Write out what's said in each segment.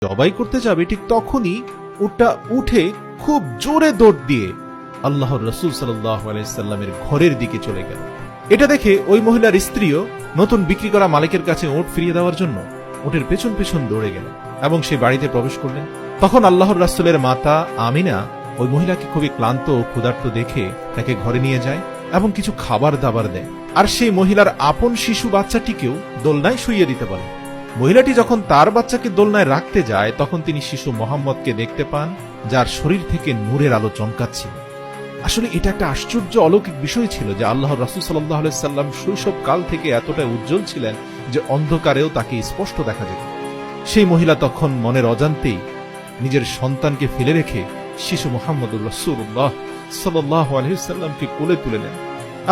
জবাই করতে যাবে ঠিক তখনই উটটা উঠে খুব জোরে দৌড় দিয়ে আল্লাহর রাসূল সাল্লাল্লাহু আলাইহি সাল্লামের ঘরের দিকে চলে গেল। এটা দেখে ওই মহিলার স্ত্রীও নতুন বিক্রি করা মালিকের কাছে উট ফিরিয়ে দেওয়ার জন্য উটের পেছন পেছন দৌড়ে গেল এবং সে বাড়িতে প্রবেশ করলেন। তখন আল্লাহর রাসূলের মাতা আমিনা ওই মহিলাকে খুবই ক্লান্ত ও ক্ষুধার্ত দেখে তাকে ঘরে নিয়ে যায় এবং কিছু খাবার দাবার দেয়, আর সেই মহিলার আপন শিশু বাচ্চাটিকেও দোলনায় শুইয়ে দিতে বলে। মহিলাটি যখন তার বাচ্চাকে দোলনায় রাখতে যায় তখন তিনি শিশু মোহাম্মদকে দেখতে পান, যার শরীর থেকে নূরের আলো চমকাচ্ছিল। আসলে এটা একটা আশ্চর্য অলৌকিক বিষয় ছিল যে আল্লাহর রাসূল সাল্লাল্লাহু আলাইহি সাল্লাম শৈশব কাল থেকে এতটা উজ্জ্বল ছিলেন যে অন্ধকারেও তাকে স্পষ্ট দেখা যেত। সেই মহিলা তখন মনের অজান্তেই নিজের সন্তানকে ফেলে রেখে শিশু মুহাম্মদুর রাসূলুল্লাহ সাল্লাল্লাহু আলাইহি সাল্লামকে কোলে তুলে নেন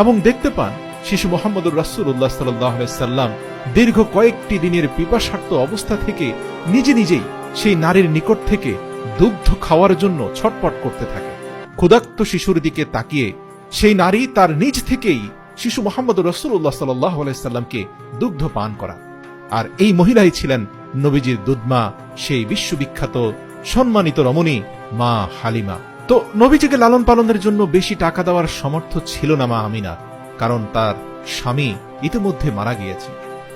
এবং দেখতে পান শিশু মুহাম্মদুর রাসূলুল্লাহ সাল্লাল্লাহু আলাইহি সাল্লাম দীর্ঘ কয়েকটি দিনের পিপাসার্ত অবস্থা থেকে নিজে নিজেই সেই নারীর নিকট থেকে দুগ্ধ খাওয়ার জন্য ছটপট করতে থাকে। ক্ষুধার্ত শিশুর দিকে তাকিয়ে সেই নারী তার নিজ থেকেই শিশু মুহাম্মদুর রাসূলুল্লাহ সাল্লাল্লাহু আলাইহি সাল্লামকে দুগ্ধ পান করা। আর এই মহিলাই ছিলেন নবীজির দুধমা, সেই বিশ্ববিখ্যাত সম্মানিত রমণী মা হালিমা। তো নবীজিকে লালন পালনের জন্য বেশি টাকা দেওয়ার সামর্থ্য ছিল না মা আমিনা, কারণ তার স্বামী ইতিমধ্যে মারা গিয়েছে।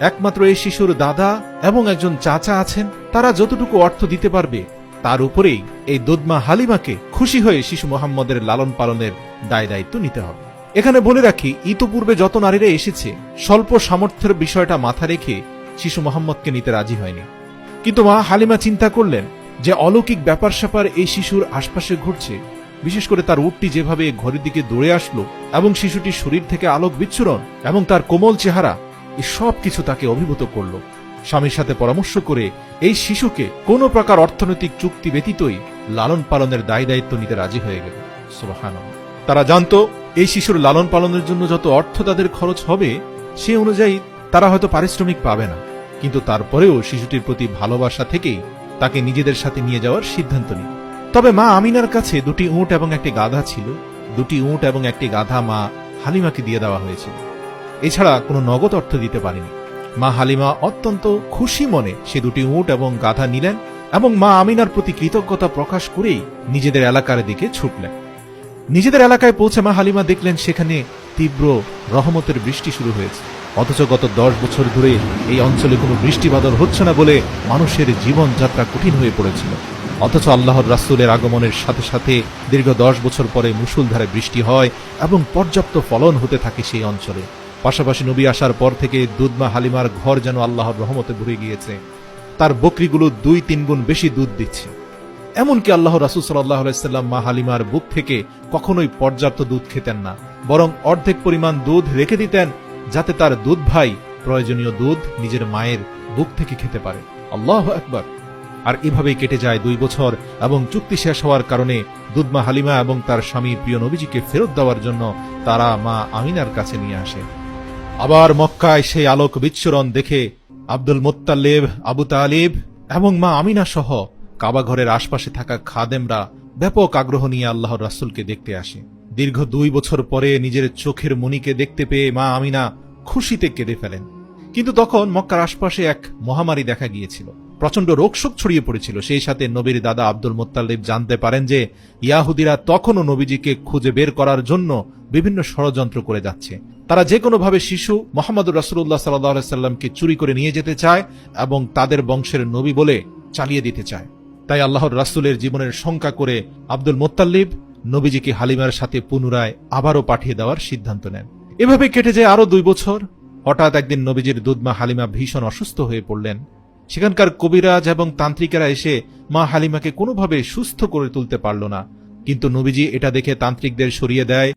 একমাত্র এই শিশুর দাদা এবং একজন চাচা আছেন, তারা যতটুকু অর্থ দিতে পারবে তার উপরেই এই দুধমা হালিমাকে খুশি হয়ে শিশু মুহাম্মদের লালন পালনের দায় দায়িত্ব নিতে হবে। এখানে বলে রাখি, ইতোপূর্বে যত নারীরা এসেছে স্বল্প সামর্থ্যের বিষয়টা মাথা রেখে শিশু মুহাম্মদকে নিতে রাজি হয়নি, কিন্তু মা হালিমা চিন্তা করলেন যে অলৌকিক ব্যাপার স্যাপার এই শিশুর আশপাশে ঘটছে, বিশেষ করে তার উটটি যেভাবে ঘরের দিকে দৌড়ে আসলো এবং শিশুটির শরীর থেকে আলোক বিচ্ছুরণ এবং তার কোমল চেহারা, এই সব কিছু তাকে অভিভূত করল। স্বামীর সাথে পরামর্শ করে এই শিশুকে কোনো প্রকার অর্থনৈতিক চুক্তি ব্যতীতই লালন পালনের দায় দায়িত্ব নিতে রাজি হয়ে গেল। সুবহানাল্লাহ। তারা জানতো এই শিশুর লালন পালনের জন্য যত অর্থ তাদের খরচ হবে সে অনুযায়ী তারা হয়তো পারিশ্রমিক পাবে না, কিন্তু তারপরেও শিশুটির প্রতি ভালোবাসা থেকেই তাকে নিজেদের সাথে নিয়ে যাওয়ার সিদ্ধান্ত নিল। তবে মা আমিনার কাছে দুটি উট এবং একটি গাধা ছিল। দুটি উট এবং একটি গাধা মা হালিমাকে দিয়ে দেওয়া হয়েছিল, এছাড়া কোনো নগদ অর্থ দিতে পারেনি। মা হালিমা অত্যন্ত খুশি মনে সে দুটি উট এবং গাধা নিলেন এবং মা আমিনার প্রতি কৃতজ্ঞতা প্রকাশ করেই নিজেদের এলাকার দিকে ছুটলেন। নিজেদের এলাকায় পৌঁছে মা হালিমা দেখলেন সেখানে তীব্র রহমতের বৃষ্টি শুরু হয়েছে, অথচ গত 10 বছর ধরে এই অঞ্চলে কোনো বৃষ্টি বাদল হচ্ছে না বলে মানুষের জীবনযাত্রা কঠিন হয়ে পড়েছিল। অথচ আল্লাহর রাসূলের আগমনের সাথে সাথে দীর্ঘ 10 বছর পরে মুষলধারে বৃষ্টি হয় এবং পর্যাপ্ত ফলন হতে থাকে সেই অঞ্চলে। পাশাপাশি নবী আসার পর থেকে দুধমা হালিমার ঘর যেন আল্লাহর রহমতে ভরে গিয়েছে। তার বকরিগুলো 2-3 গুণ বেশি দুধ দিচ্ছে। এমনকি আল্লাহ রাসূল সাল্লাল্লাহু আলাইহি সাল্লাম মা হালিমার বুক থেকে কখনোই পর্যাপ্ত দুধ খেতেন না, বরং অর্ধেক পরিমাণ দুধ রেখে দিতেন যাতে তার দুধ ভাই প্রয়োজনীয় দুধ নিজের মায়ের বুক থেকে খেতে পারে। আল্লাহু আকবার। আর এভাবেই কেটে যায় 2 বছর এবং চুক্তি শেষ হওয়ার কারণে দুধমা হালিমা এবং তার স্বামী প্রিয় নবীজিকে ফেরত দেওয়ার জন্য তারা মা আমিনার কাছে নিয়ে আসে। আবার মক্কায় সেই আলোক বিচ্ছুরণ দেখে আব্দুল মুত্তালিব, আবু তালিব এবং মা আমিনা সহ কাবা ঘরের আশপাশে থাকা খাদেমরা ব্যাপক আগ্রহ নিয়ে আল্লাহর রাসূলকে দেখতে আসে। দীর্ঘ 2 বছর পরে নিজের চোখের মণিকে দেখতে পেয়ে মা আমিনা খুশিতে কেঁদে ফেলেন। কিন্তু তখন মক্কার আশপাশে এক মহামারী দেখা গিয়েছিল, প্রচন্ড রোগশোক ছড়িয়ে পড়েছিল। সেই সাথে নবীর দাদা আব্দুল মুত্তালিব জানতে পারেন যে ইয়াহুদিরা তখনও নবীজিকে খুঁজে বের করার জন্য বিভিন্ন ষড়যন্ত্র করে যাচ্ছে। তারা যে কোনোভাবে শিশু মুহাম্মদুর রাসূলুল্লাহ সাল্লাল্লাহু আলাইহি সাল্লামকে চুরি করে নিয়ে যেতে চায় এবং তাদের বংশের নবী বলে চালিয়ে দিতে চায়। তাই আল্লাহর রাসূলের জীবনের শঙ্কা করে আব্দুল মুত্তালিব নবীজিকে হালিমার সাথে পুনরায় আবারও পাঠিয়ে দেওয়ার সিদ্ধান্ত নেন। এভাবে কেটে যায় আরো 2 বছর। হঠাৎ একদিন নবীজির দুধমা হালিমা ভীষণ অসুস্থ হয়ে পড়লেন। সেখানকার কবিরাজ এবং তান্ত্রিকেরা এসে মা হালিমাকে কোনোভাবে সুস্থ করে তুলতে পারল না, কিন্তু নবীজি এটা দেখে তান্ত্রিকদের সরিয়ে দেয়